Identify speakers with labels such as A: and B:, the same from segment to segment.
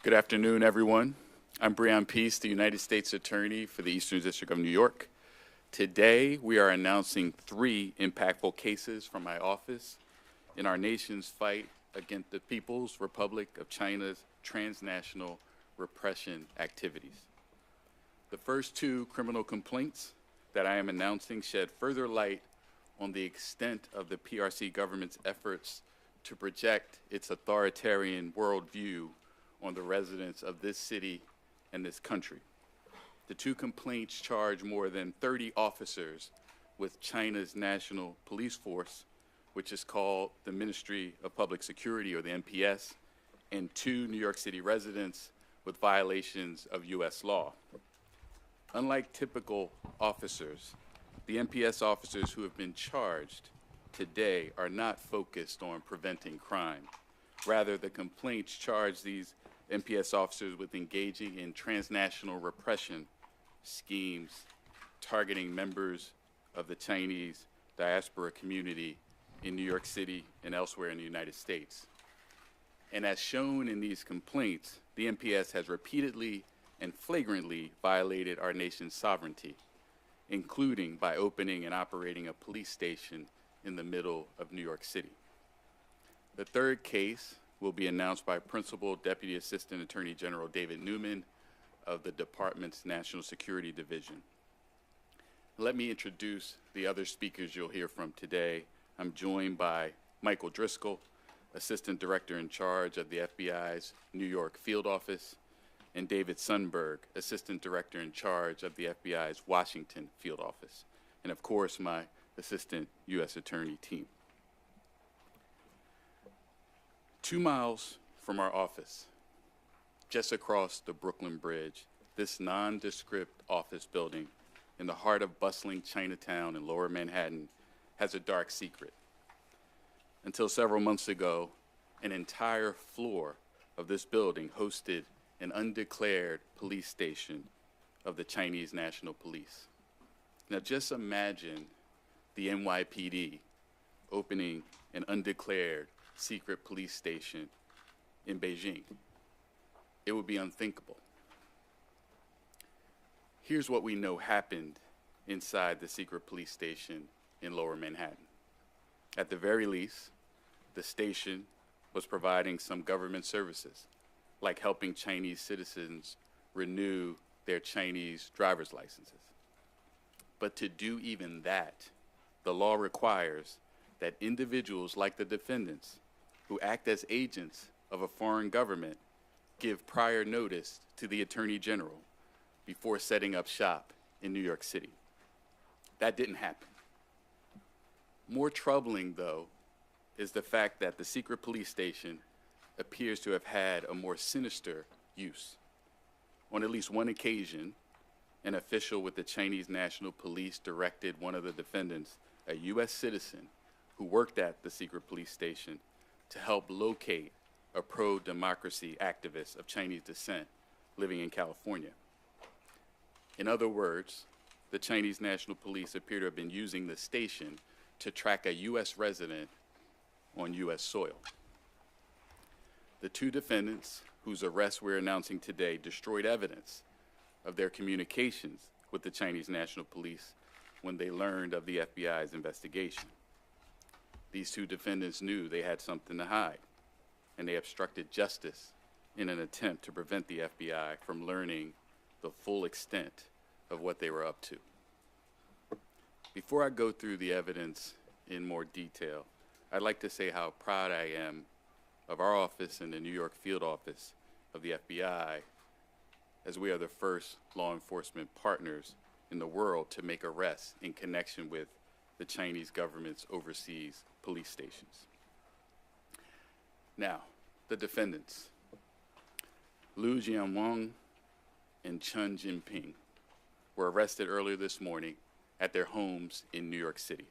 A: Good afternoon, everyone. I'm Breon Peace, the United States Attorney for the Eastern District of New York. Today, we are announcing 3 impactful cases from my office in our nation's fight against the People's Republic of China's transnational repression activities. The first 2 criminal complaints that I am announcing shed further light on the extent of the PRC government's efforts to project its authoritarian worldview on the residents of this city and this country. The 2 complaints charge more than 30 officers with China's national police force, which is called the Ministry of Public Security, or the MPS, and 2 New York City residents with violations of U.S. law. Unlike typical officers, the MPS officers who have been charged today are not focused on preventing crime. Rather, the complaints charge these MPS officers with engaging in transnational repression schemes targeting members of the Chinese diaspora community in New York City and elsewhere in the United States. And as shown in these complaints, the MPS has repeatedly and flagrantly violated our nation's sovereignty, including by opening and operating a police station in the middle of New York City. The third case will be announced by Principal Deputy Assistant Attorney General David Newman of the Department's National Security Division. Let me introduce the other speakers you'll hear from today. I'm joined by Michael Driscoll, Assistant Director in charge of the FBI's New York Field Office, and David Sundberg, Assistant Director in charge of the FBI's Washington Field Office, and of course, my Assistant U.S. Attorney team. 2 miles from our office, just across the Brooklyn Bridge, this nondescript office building in the heart of bustling Chinatown in Lower Manhattan has a dark secret. Until several months ago, an entire floor of this building hosted an undeclared police station of the Chinese National Police. Now just imagine the NYPD opening an undeclared secret police station in Beijing. It would be unthinkable. Here's what we know happened inside the secret police station in Lower Manhattan. At the very least, the station was providing some government services, like helping Chinese citizens renew their Chinese driver's licenses. But to do even that, the law requires that individuals like the defendants who act as agents of a foreign government give prior notice to the Attorney General before setting up shop in New York City. That didn't happen. More troubling, though, is the fact that the secret police station appears to have had a more sinister use. On at least one occasion, an official with the Chinese National Police directed one of the defendants, a U.S. citizen who worked at the secret police station, to help locate a pro-democracy activist of Chinese descent living in California. In other words, the Chinese National Police appear to have been using the station to track a U.S. resident on U.S. soil. The 2 defendants whose arrests we're announcing today destroyed evidence of their communications with the Chinese National Police when they learned of the FBI's investigation. These 2 defendants knew they had something to hide, and they obstructed justice in an attempt to prevent the FBI from learning the full extent of what they were up to. Before I go through the evidence in more detail, I'd like to say how proud I am of our office and the New York Field Office of the FBI, as we are the first law enforcement partners in the world to make arrests in connection with the Chinese government's overseas police stations. Now, the defendants, Liu Jianwang and Chen Jinping, were arrested earlier this morning at their homes in New York City.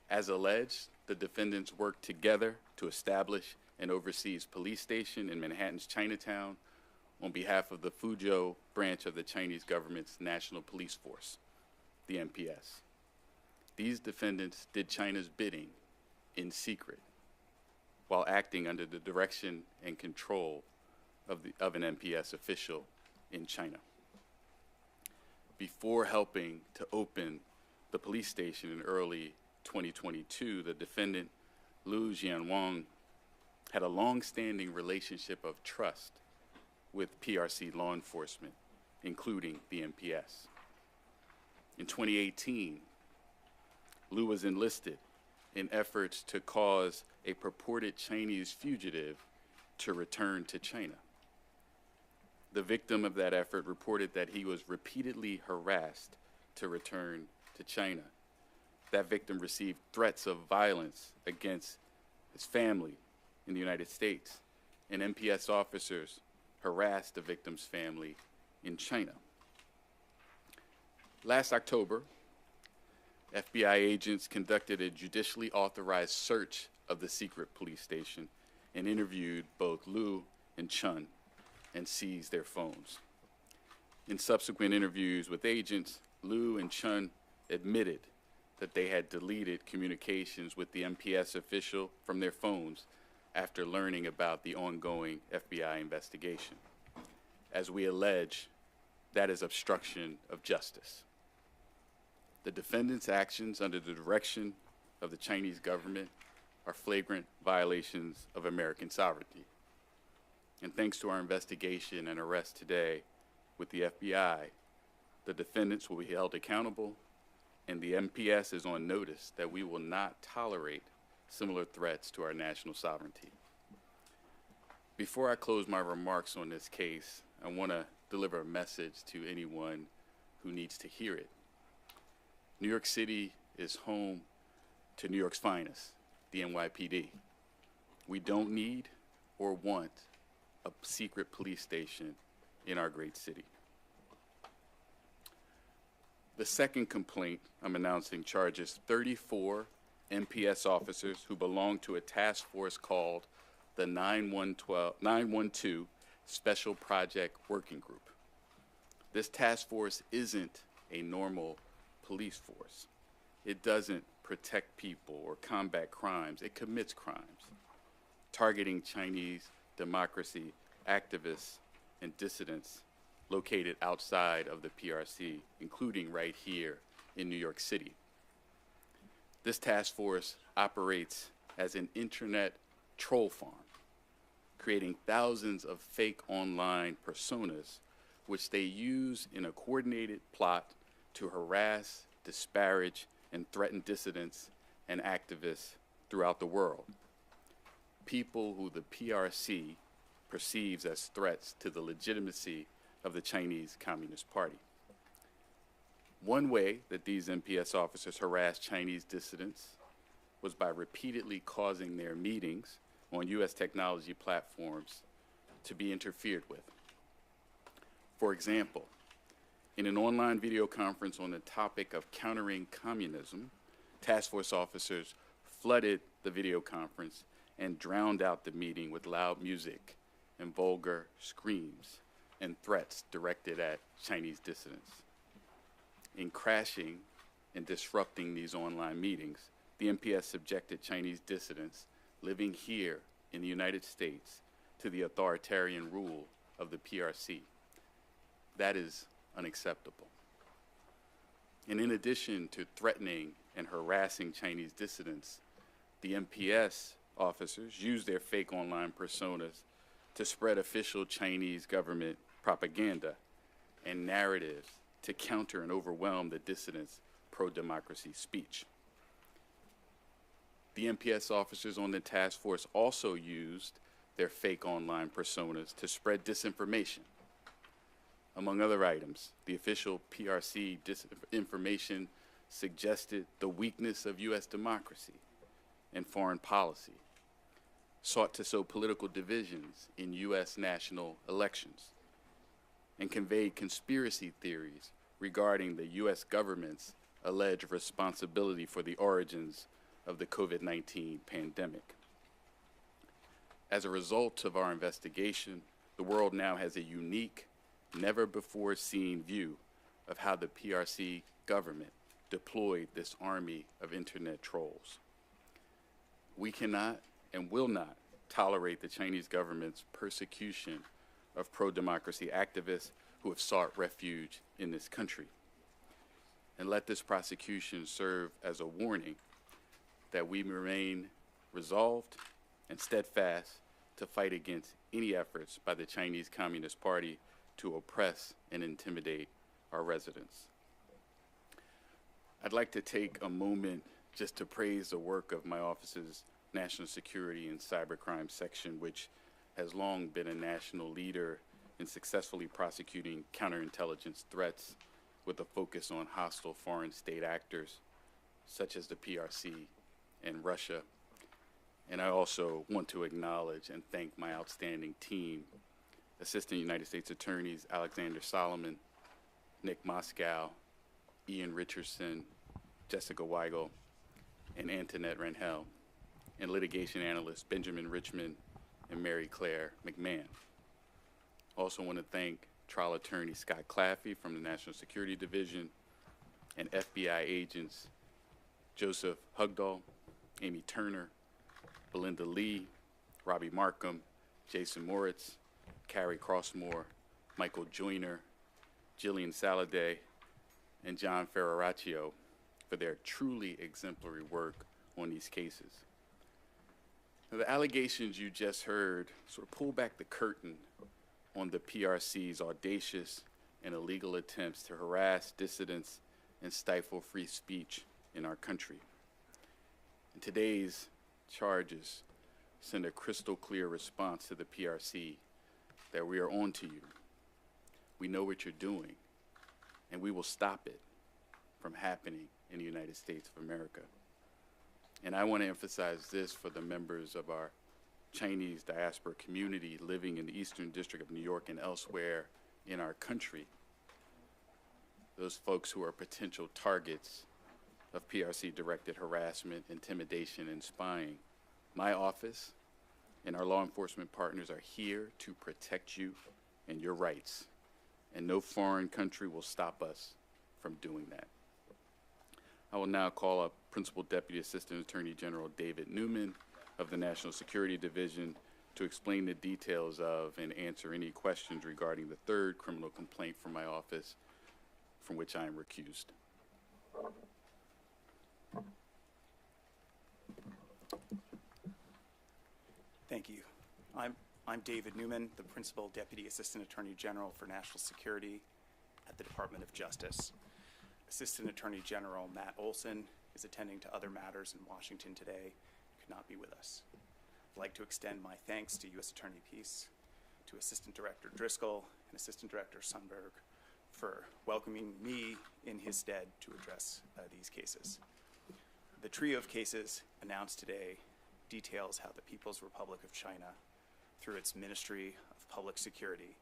A: As alleged, the defendants worked together to establish an overseas police station in Manhattan's Chinatown on behalf of the Fuzhou branch of the Chinese government's National Police Force, the MPS. These defendants did China's bidding in secret while acting under the direction and control of an MPS official in China. Before helping to open the police station in early 2022, the defendant, Liu Jianwang, had a long-standing relationship of trust with PRC law enforcement, including the MPS. In 2018, Liu was enlisted in efforts to cause a purported Chinese fugitive to return to China. The victim of that effort reported that he was repeatedly harassed to return to China. That victim received threats of violence against his family in the United States, and MPS officers harassed the victim's family in China. Last October, FBI agents conducted a judicially authorized search of the secret police station and interviewed both Liu and Chun and seized their phones. In subsequent interviews with agents, Liu and Chun admitted that they had deleted communications with the MPS official from their phones after learning about the ongoing FBI investigation. As we allege, that is obstruction of justice. The defendant's actions under the direction of the Chinese government are flagrant violations of American sovereignty. And thanks to our investigation and arrest today with the FBI, the defendants will be held accountable, and the MPS is on notice that we will not tolerate similar threats to our national sovereignty. Before I close my remarks on this case, I want to deliver a message to anyone who needs to hear it. New York City is home to New York's finest, the NYPD. We don't need or want a secret police station in our great city. The second complaint I'm announcing charges 34 MPS officers who belong to a task force called the 912 Special Project Working Group. This task force isn't a normal police force. It doesn't protect people or combat crimes. It commits crimes, targeting Chinese democracy activists and dissidents located outside of the PRC, including right here in New York City. This task force operates as an internet troll farm, creating thousands of fake online personas, which they use in a coordinated plot to harass, disparage, and threaten dissidents and activists throughout the world. People who the PRC perceives as threats to the legitimacy of the Chinese Communist Party. One way that these MPS officers harassed Chinese dissidents was by repeatedly causing their meetings on U.S. technology platforms to be interfered with. For example, in an online video conference on the topic of countering communism, task force officers flooded the video conference and drowned out the meeting with loud music and vulgar screams and threats directed at Chinese dissidents. In crashing and disrupting these online meetings, the MPS subjected Chinese dissidents living here in the United States to the authoritarian rule of the PRC. That is unacceptable. And in addition to threatening and harassing Chinese dissidents, the MPS officers used their fake online personas to spread official Chinese government propaganda and narratives to counter and overwhelm the dissidents' pro-democracy speech. The MPS officers on the task force also used their fake online personas to spread disinformation. Among other items, the official PRC disinformation suggested the weakness of U.S. democracy and foreign policy, sought to sow political divisions in U.S. national elections, and conveyed conspiracy theories regarding the U.S. government's alleged responsibility for the origins of the COVID-19 pandemic. As a result of our investigation, the world now has a unique, never-before-seen view of how the PRC government deployed this army of internet trolls. We cannot and will not tolerate the Chinese government's persecution of pro-democracy activists who have sought refuge in this country. And let this prosecution serve as a warning that we remain resolved and steadfast to fight against any efforts by the Chinese Communist Party to oppress and intimidate our residents. I'd like to take a moment just to praise the work of my office's National Security and Cybercrime Section, which has long been a national leader in successfully prosecuting counterintelligence threats with a focus on hostile foreign state actors such as the PRC and Russia. And I also want to acknowledge and thank my outstanding team, Assistant United States Attorneys Alexander Solomon, Nick Moscow, Ian Richardson, Jessica Weigel, and Antoinette Rangel, and litigation analysts Benjamin Richmond and Mary Claire McMahon. Also want to thank trial attorney Scott Claffey from the National Security Division and FBI agents Joseph Hugdahl, Amy Turner, Belinda Lee, Robbie Markham, Jason Moritz, Carrie Crossmore, Michael Joyner, Jillian Saladay, and John Ferraraccio for their truly exemplary work on these cases. Now, the allegations you just heard sort of pull back the curtain on the PRC's audacious and illegal attempts to harass dissidents and stifle free speech in our country. And today's charges send a crystal clear response to the PRC that we are on to you. We know what you're doing, and we will stop it from happening in the United States of America. And I want to emphasize this for the members of our Chinese diaspora community living in the Eastern District of New York and elsewhere in our country, those folks who are potential targets of PRC-directed harassment, intimidation, and spying. My office and our law enforcement partners are here to protect you and your rights, and no foreign country will stop us from doing that. I will now call up Principal Deputy Assistant Attorney General David Newman of the National Security Division to explain the details of and answer any questions regarding the third criminal complaint from my office from which I am recused.
B: Thank you. I'm David Newman, the Principal Deputy Assistant Attorney General for National Security at the Department of Justice. Assistant Attorney General Matt Olson is attending to other matters in Washington today, could not be with us. I'd like to extend my thanks to U.S. Attorney Peace, to Assistant Director Driscoll, and Assistant Director Sundberg for welcoming me in his stead to address these cases. The trio of cases announced today details how the People's Republic of China, through its Ministry of Public Security,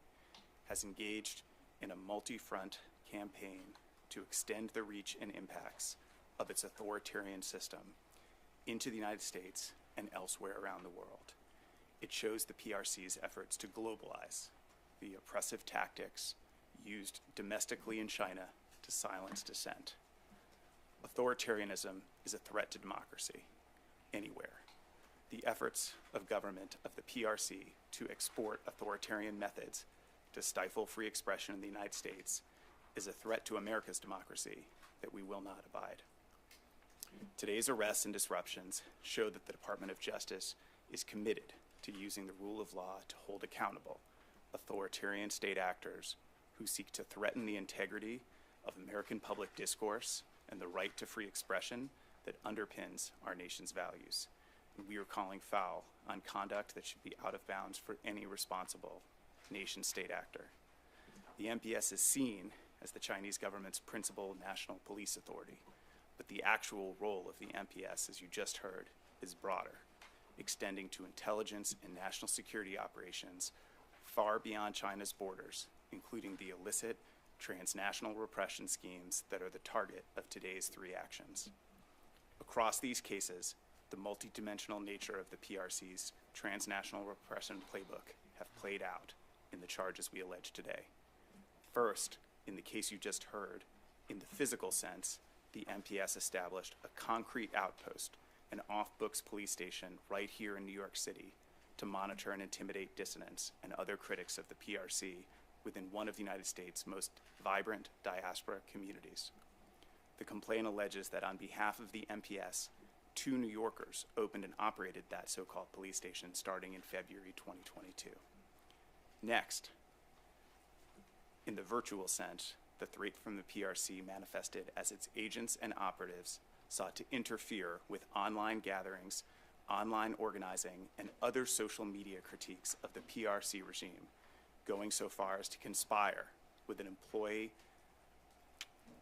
B: has engaged in a multi-front campaign to extend the reach and impacts of its authoritarian system into the United States and elsewhere around the world. It shows the PRC's efforts to globalize the oppressive tactics used domestically in China to silence dissent. Authoritarianism is a threat to democracy anywhere. The efforts of government of the PRC to export authoritarian methods to stifle free expression in the United States is a threat to America's democracy that we will not abide. Today's arrests and disruptions show that the Department of Justice is committed to using the rule of law to hold accountable authoritarian state actors who seek to threaten the integrity of American public discourse and the right to free expression that underpins our nation's values. And we are calling foul on conduct that should be out of bounds for any responsible nation-state actor. The NPS is seen as the Chinese government's principal national police authority, but the actual role of the NPS, as you just heard, is broader, extending to intelligence and national security operations far beyond China's borders, including the illicit transnational repression schemes that are the target of today's three actions. Across these cases, the multidimensional nature of the PRC's transnational repression playbook have played out in the charges we allege today. First, in the case you just heard, in the physical sense, the NPS established a concrete outpost, an off-books police station right here in New York City, to monitor and intimidate dissidents and other critics of the PRC within one of the United States' most vibrant diaspora communities. The complaint alleges that on behalf of the MPS, 2 New Yorkers opened and operated that so-called police station starting in February 2022. Next, in the virtual sense, the threat from the PRC manifested as its agents and operatives sought to interfere with online gatherings, online organizing, and other social media critiques of the PRC regime, going so far as to conspire with an employee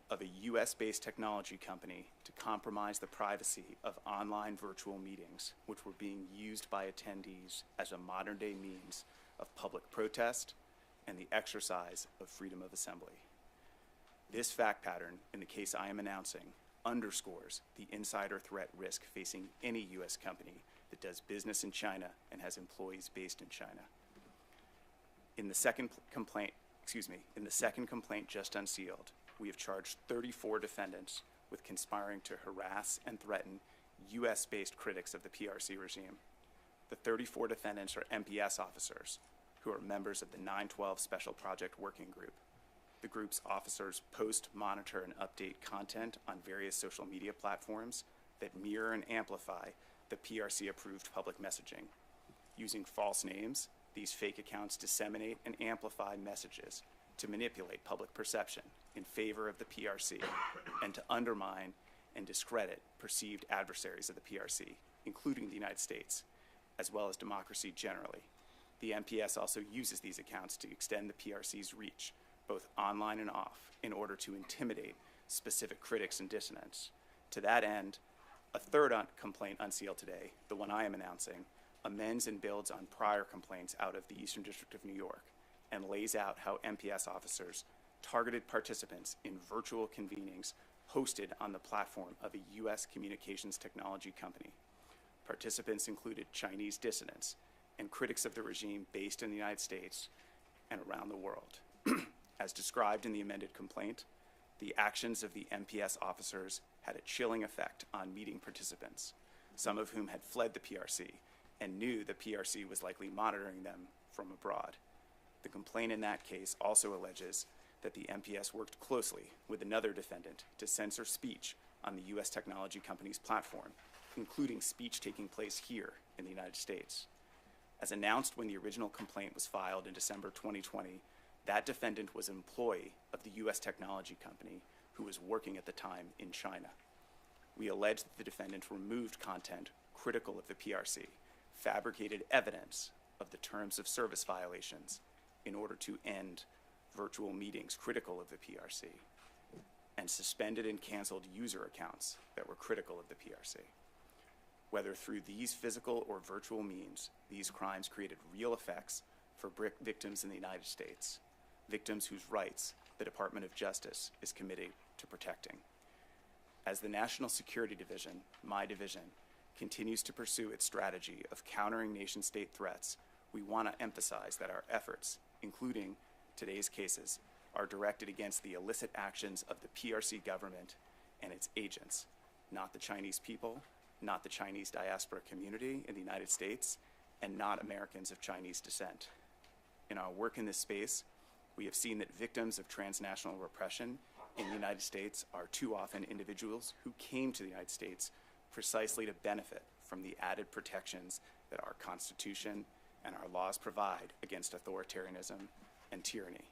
B: of a US-based technology company to compromise the privacy of online virtual meetings, which were being used by attendees as a modern-day means of public protest and the exercise of freedom of assembly. This fact pattern, in the case I am announcing, underscores the insider threat risk facing any US company that does business in China and has employees based in China. In the second complaint just unsealed, we have charged 34 defendants with conspiring to harass and threaten US-based critics of the PRC regime. The 34 defendants are MPS officers who are members of the 912 Special Project Working Group. The group's officers post, monitor, and update content on various social media platforms that mirror and amplify the PRC-approved public messaging. Using false names, these fake accounts disseminate and amplify messages to manipulate public perception in favor of the PRC and to undermine and discredit perceived adversaries of the PRC, including the United States, as well as democracy generally. The MPS also uses these accounts to extend the PRC's reach, both online and off, in order to intimidate specific critics and dissidents. To that end, a third complaint unsealed today, the one I am announcing, amends and builds on prior complaints out of the Eastern District of New York and lays out how MPS officers targeted participants in virtual convenings hosted on the platform of a US communications technology company. Participants included Chinese dissidents and critics of the regime based in the United States and around the world. As described in the amended complaint, the actions of the MPS officers had a chilling effect on meeting participants, some of whom had fled the PRC and knew the PRC was likely monitoring them from abroad. The complaint in that case also alleges that the MPS worked closely with another defendant to censor speech on the US technology company's platform, including speech taking place here in the United States. As announced when the original complaint was filed in December 2020, that defendant was an employee of the US technology company who was working at the time in China. We allege that the defendant removed content critical of the PRC, fabricated evidence of the terms of service violations in order to end virtual meetings critical of the PRC, and suspended and canceled user accounts that were critical of the PRC. Whether through these physical or virtual means, these crimes created real effects for victims in the United States, victims whose rights the Department of Justice is committed to protecting. As the National Security Division, my division, continues to pursue its strategy of countering nation-state threats, we want to emphasize that our efforts, including today's cases, are directed against the illicit actions of the PRC government and its agents, not the Chinese people, not the Chinese diaspora community in the United States, and not Americans of Chinese descent. In our work in this space, we have seen that victims of transnational repression in the United States are too often individuals who came to the United States precisely to benefit from the added protections that our Constitution and our laws provide against authoritarianism and tyranny.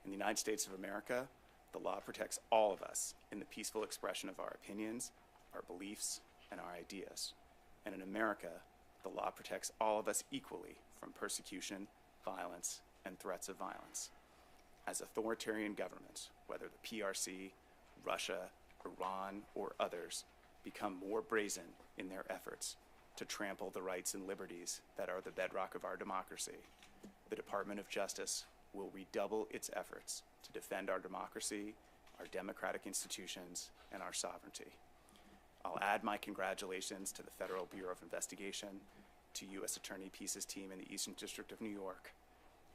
B: In the United States of America, the law protects all of us in the peaceful expression of our opinions, our beliefs, and our ideas. And in America, the law protects all of us equally from persecution, violence, and threats of violence. As authoritarian governments, whether the PRC, Russia, Iran, or others, become more brazen in their efforts to trample the rights and liberties that are the bedrock of our democracy, the Department of Justice will redouble its efforts to defend our democracy, our democratic institutions, and our sovereignty. I'll add my congratulations to the Federal Bureau of Investigation, to U.S. Attorney Peace's team in the Eastern District of New York,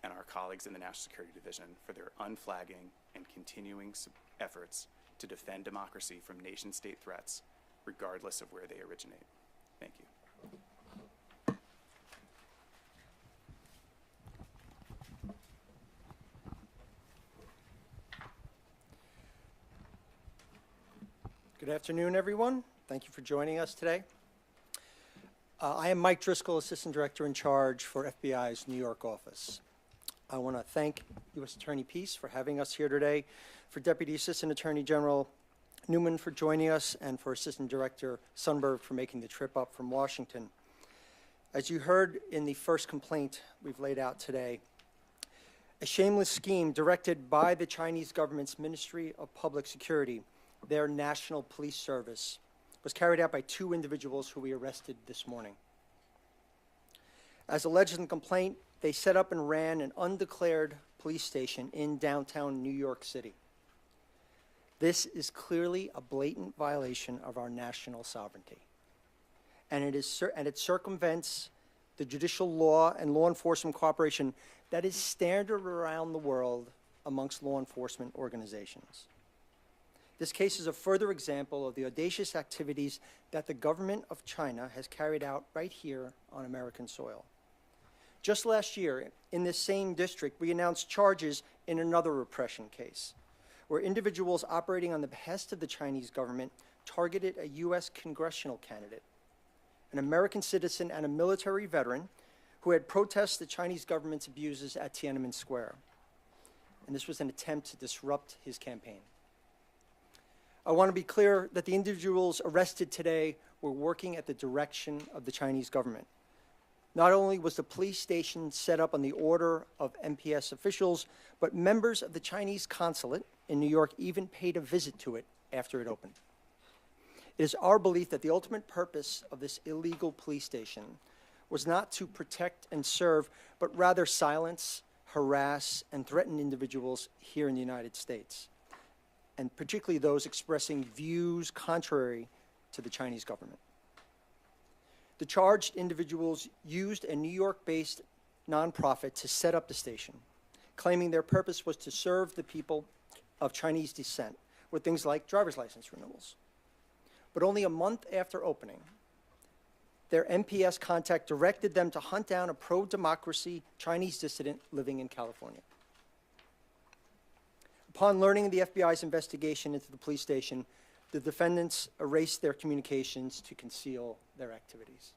B: and our colleagues in the National Security Division for their unflagging and continuing efforts to defend democracy from nation-state threats, regardless of where they originate. Thank you.
C: Good afternoon, everyone. Thank you for joining us today. I am Mike Driscoll, Assistant Director in Charge for FBI's New York office. I want to thank U.S. Attorney Peace for having us here today, for Deputy Assistant Attorney General Newman for joining us, and for Assistant Director Sundberg for making the trip up from Washington. As you heard in the first complaint we've laid out today, a shameless scheme directed by the Chinese government's Ministry of Public Security, their National Police Service, was carried out by two individuals who we arrested this morning. As alleged in the complaint, they set up and ran an undeclared police station in downtown New York City. This is clearly a blatant violation of our national sovereignty. And it circumvents the judicial law and law enforcement cooperation that is standard around the world amongst law enforcement organizations. This case is a further example of the audacious activities that the government of China has carried out right here on American soil. Just last year, in this same district, we announced charges in another repression case, where individuals operating on the behest of the Chinese government targeted a U.S. congressional candidate, an American citizen and a military veteran who had protested the Chinese government's abuses at Tiananmen Square. And this was an attempt to disrupt his campaign. I want to be clear that the individuals arrested today were working at the direction of the Chinese government. Not only was the police station set up on the order of MPS officials, but members of the Chinese consulate in New York even paid a visit to it after it opened. It is our belief that the ultimate purpose of this illegal police station was not to protect and serve, but rather silence, harass, and threaten individuals here in the United States, and particularly those expressing views contrary to the Chinese government. The charged individuals used a New York-based nonprofit to set up the station, claiming their purpose was to serve the people of Chinese descent with things like driver's license renewals. But only a month after opening, their MPS contact directed them to hunt down a pro-democracy Chinese dissident living in California. Upon learning of the FBI's investigation into the police station, the defendants erased their communications to conceal their activities.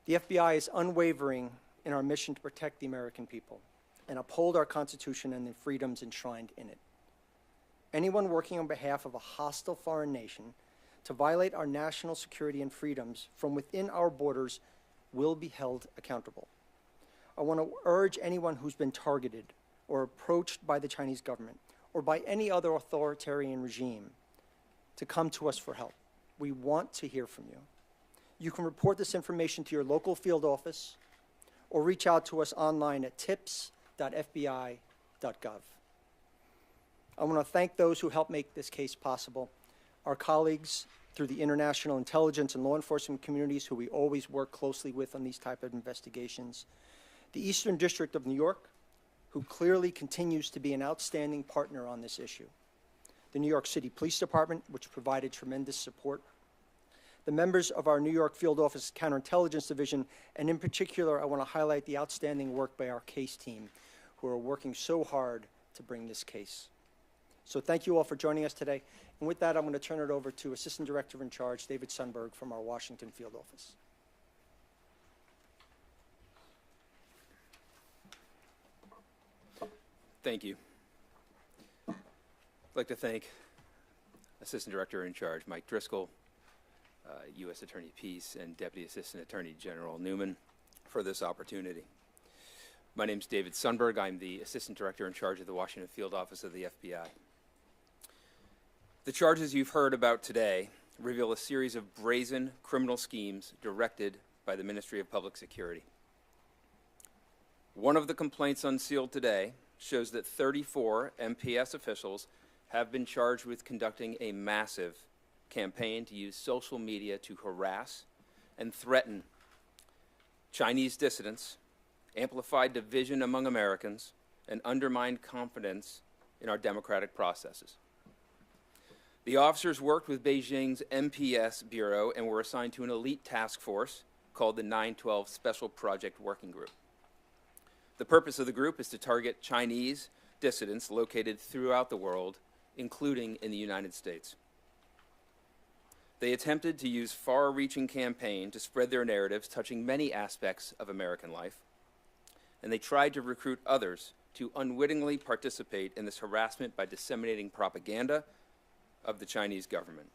C: The FBI is unwavering in our mission to protect the American people and uphold our Constitution and the freedoms enshrined in it. Anyone working on behalf of a hostile foreign nation to violate our national security and freedoms from within our borders will be held accountable. I want to urge anyone who's been targeted or approached by the Chinese government or by any other authoritarian regime to come to us for help. We want to hear from you. You can report this information to your local field office or reach out to us online at tips.fbi.gov. I want to thank those who helped make this case possible, our colleagues through the international intelligence and law enforcement communities who we always work closely with on these type of investigations, the Eastern District of New York, who clearly continues to be an outstanding partner on this issue, the New York City Police Department, which provided tremendous support, the members of our New York Field Office Counterintelligence Division, and in particular, I want to highlight the outstanding work by our case team, who are working so hard to bring this case. So thank you all for joining us today. And with that, I'm going to turn it over to Assistant Director in Charge, David Sundberg from our Washington Field Office.
D: Thank you. I'd like to thank Assistant Director in Charge Mike Driscoll, U.S. Attorney Peace, and Deputy Assistant Attorney General Newman for this opportunity. My name is David Sundberg. I'm the Assistant Director in Charge of the Washington Field Office of the FBI. The charges you've heard about today reveal a series of brazen criminal schemes directed by the Ministry of Public Security. One of the complaints unsealed today shows that 34 MPS officials have been charged with conducting a massive campaign to use social media to harass and threaten Chinese dissidents, amplify division among Americans, and undermine confidence in our democratic processes. The officers worked with Beijing's MPS Bureau and were assigned to an elite task force called the 912 Special Project Working Group. The purpose of the group is to target Chinese dissidents located throughout the world, including in the United States. They attempted to use far-reaching campaign to spread their narratives touching many aspects of American life, and they tried to recruit others to unwittingly participate in this harassment by disseminating propaganda of the Chinese government.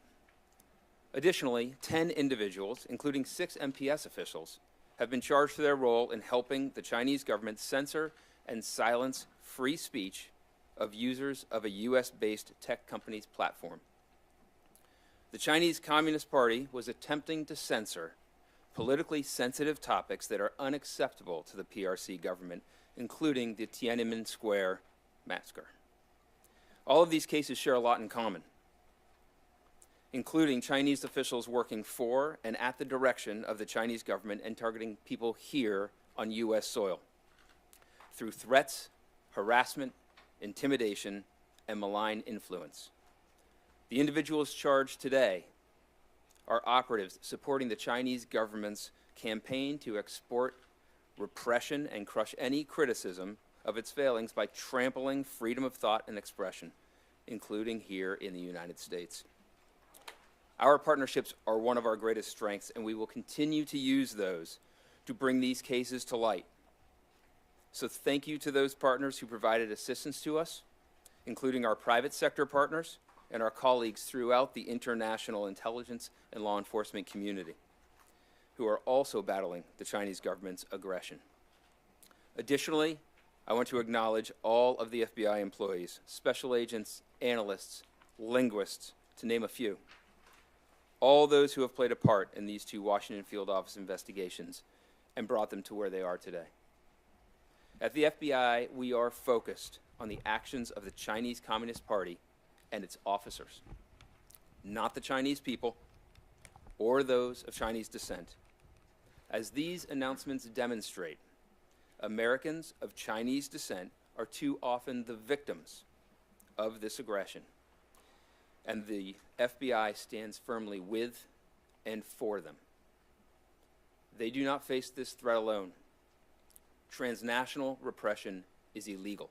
D: Additionally, 10 individuals, including 6 MPS officials, have been charged for their role in helping the Chinese government censor and silence free speech of users of a US-based tech company's platform. The Chinese Communist Party was attempting to censor politically sensitive topics that are unacceptable to the PRC government, including the Tiananmen Square massacre. All of these cases share a lot in common, including Chinese officials working for and at the direction of the Chinese government and targeting people here on US soil through threats, harassment, intimidation, and malign influence. The individuals charged today are operatives supporting the Chinese government's campaign to export repression and crush any criticism of its failings by trampling freedom of thought and expression, including here in the United States. Our partnerships are one of our greatest strengths, and we will continue to use those to bring these cases to light. So thank you to those partners who provided assistance to us, including our private sector partners and our colleagues throughout the international intelligence and law enforcement community, who are also battling the Chinese government's aggression. Additionally, I want to acknowledge all of the FBI employees, special agents, analysts, linguists, to name a few. All those who have played a part in these 2 Washington field office investigations and brought them to where they are today. At the FBI, we are focused on the actions of the Chinese Communist Party and its officers, not the Chinese people or those of Chinese descent. As these announcements demonstrate, Americans of Chinese descent are too often the victims of this aggression, and the FBI stands firmly with and for them. They do not face this threat alone. Transnational repression is illegal.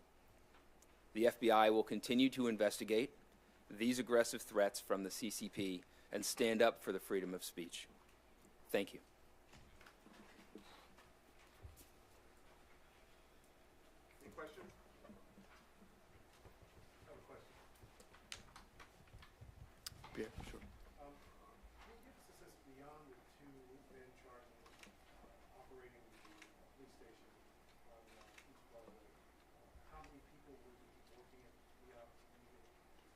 D: The FBI will continue to investigate these aggressive threats from the CCP and stand up for the freedom of speech. Thank you.
E: Any questions? I have a question.
A: Yeah, sure.
E: Can you give us a sense beyond the 2 men charged with operating the police station on East Broadway, how many people would be working at the opportunity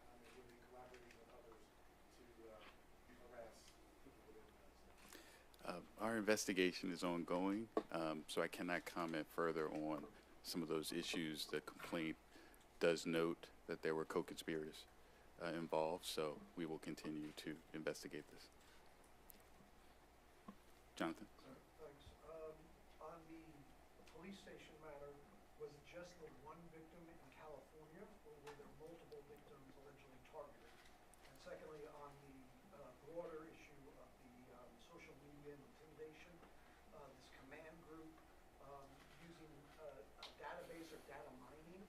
E: and would be collaborating with others to harass people within the United States?
A: Our investigation is ongoing, so I cannot comment further on some of those issues. The complaint does note that there were co-conspirators involved, so we will continue to investigate this. Jonathan?
E: Thanks. On the police station matter, was it just the 1 victim in California, or were there multiple victims allegedly targeted? And secondly, on the broader issue of the social media and intimidation, this command group using a database or data mining,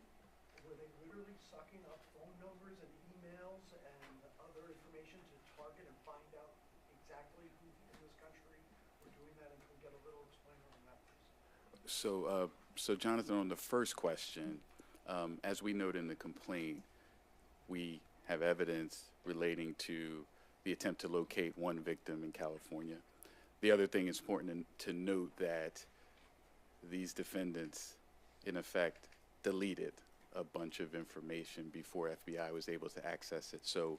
E: were they literally sucking up phone numbers and emails and other information to target and find out exactly who in this country were doing that? And can we get a little explainer on that, please?
A: So Jonathan, on the first question, as we note in the complaint, we have evidence relating to the attempt to locate 1 victim in California. The other thing is important to note that these defendants, in effect, deleted a bunch of information before FBI was able to access it. So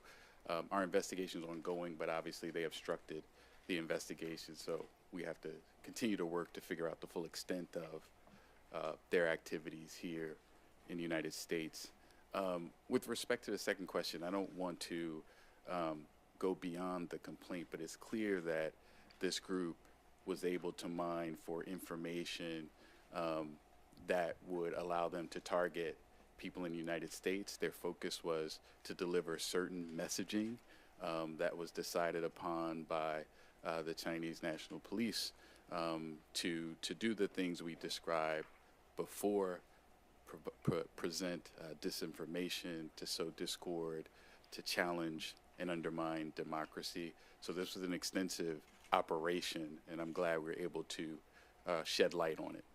A: our investigation is ongoing, but obviously they obstructed the investigation. So we have to continue to work to figure out the full extent of their activities here in the United States. With respect to the second question, I don't want to go beyond the complaint, but it's clear that this group was able to mine for information that would allow them to target people in the United States. Their focus was to deliver certain messaging that was decided upon by the Chinese National Police to do the things we described before, present disinformation, to sow discord, to challenge and undermine democracy. So this was an extensive operation, and I'm glad we were able to shed light on it.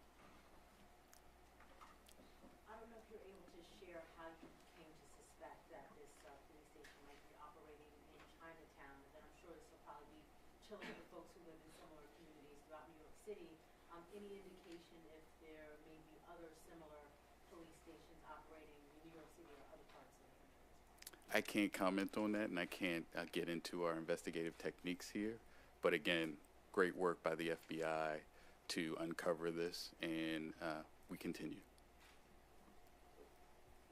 F: I don't know if you're able to share how you came to suspect that this police station might be operating in Chinatown, and then I'm sure this will probably be chilling for folks who live in similar communities throughout New York City. Any indication if there may be other similar police stations operating in New York City or other parts of the country?
A: I can't comment on that, and I can't get into our investigative techniques here. But again, great work by the FBI to uncover this, and we continue.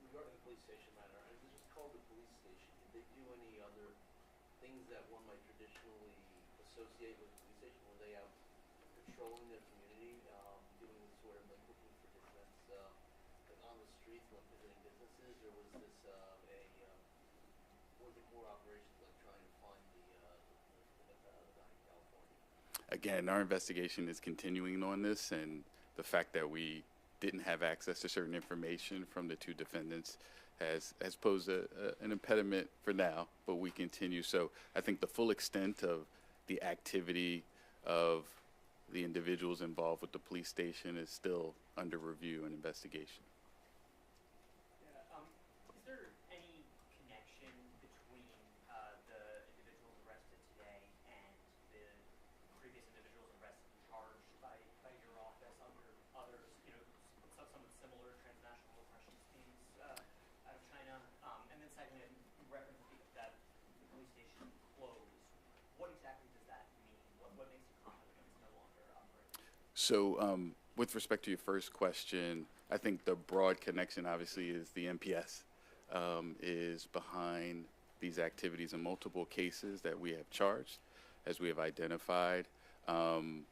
G: Regarding the police station matter, it was just called the police station. Did they do any other things that one might traditionally associate with a police station? Were they out patrolling their community, doing sort of like looking for different, like on the streets, like visiting businesses, or was this was it more operations like trying to find the guy in California?
A: Again, our investigation is continuing on this, and the fact that we didn't have access to certain information from the two defendants has posed an impediment for now, but we continue. So I think the full extent of the activity of the individuals involved with the police station is still under review and investigation.
H: Is there any connection between the individuals arrested today and the previous individuals arrested and charged by your office under others, some of the similar transnational oppression schemes out of China? And then secondly, in reference to that the police station closed, what exactly does that mean? What makes you confident that it's no longer operating?
A: So with respect to your first question, I think the broad connection obviously is the MPS is behind these activities in multiple cases that we have charged, as we have identified. And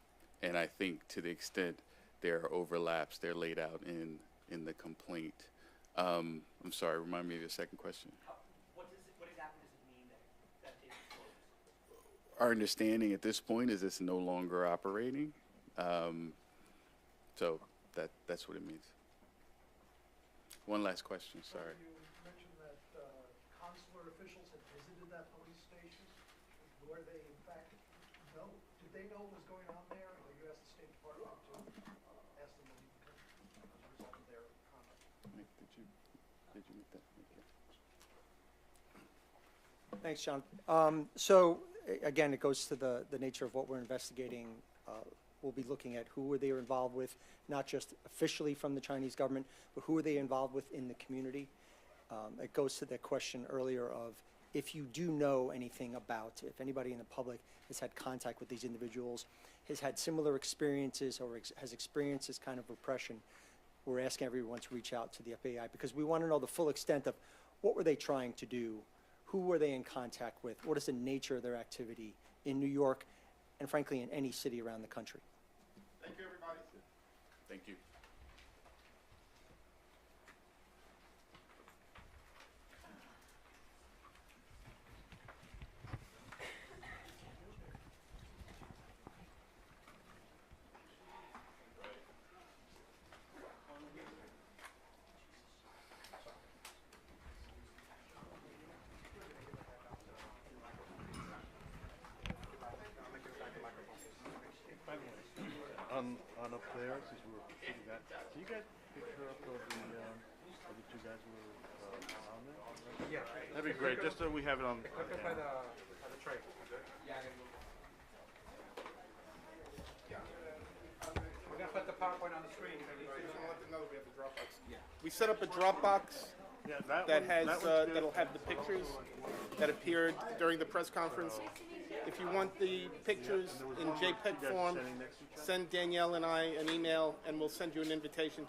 A: I think to the extent there are overlaps, they're laid out in the complaint. I'm sorry, remind me of your second question.
H: What exactly does it mean that it closed?
A: Our understanding at this point is it's no longer operating. So that's what it means. One last question, sorry.
E: You mentioned that consular officials had visited that police station. Were they in fact did they know what was going on there? Or you asked the State Department to ask them to leave the country as a result of their conduct?
A: Mike, did you make that? Okay.
C: Thanks, John. So again, it goes to the nature of what we're investigating. We'll be looking at who were they involved with, not just officially from the Chinese government, but who are they involved with in the community. It goes to the question earlier of if you do know anything about, if anybody in the public has had contact with these individuals, has had similar experiences or has experienced this kind of repression, we're asking everyone to reach out to the FBI because we want to know the full extent of what were they trying to do, who were they in contact with, what is the nature of their activity in New York, and frankly in any city around the country.
A: Thank you, everybody. Thank you.
I: On up there, since we were shooting that, can you guys picture up of the two guys who were on there?
J: Yeah.
I: That'd be great, just so we have it on.
J: By the tray. We're gonna put the PowerPoint on the screen.
K: We set up a Dropbox
I: Yeah,
K: that has that'll have the pictures that appeared during the press conference. If you want the pictures in JPEG form, send Danielle and I an email, and we'll send you an invitation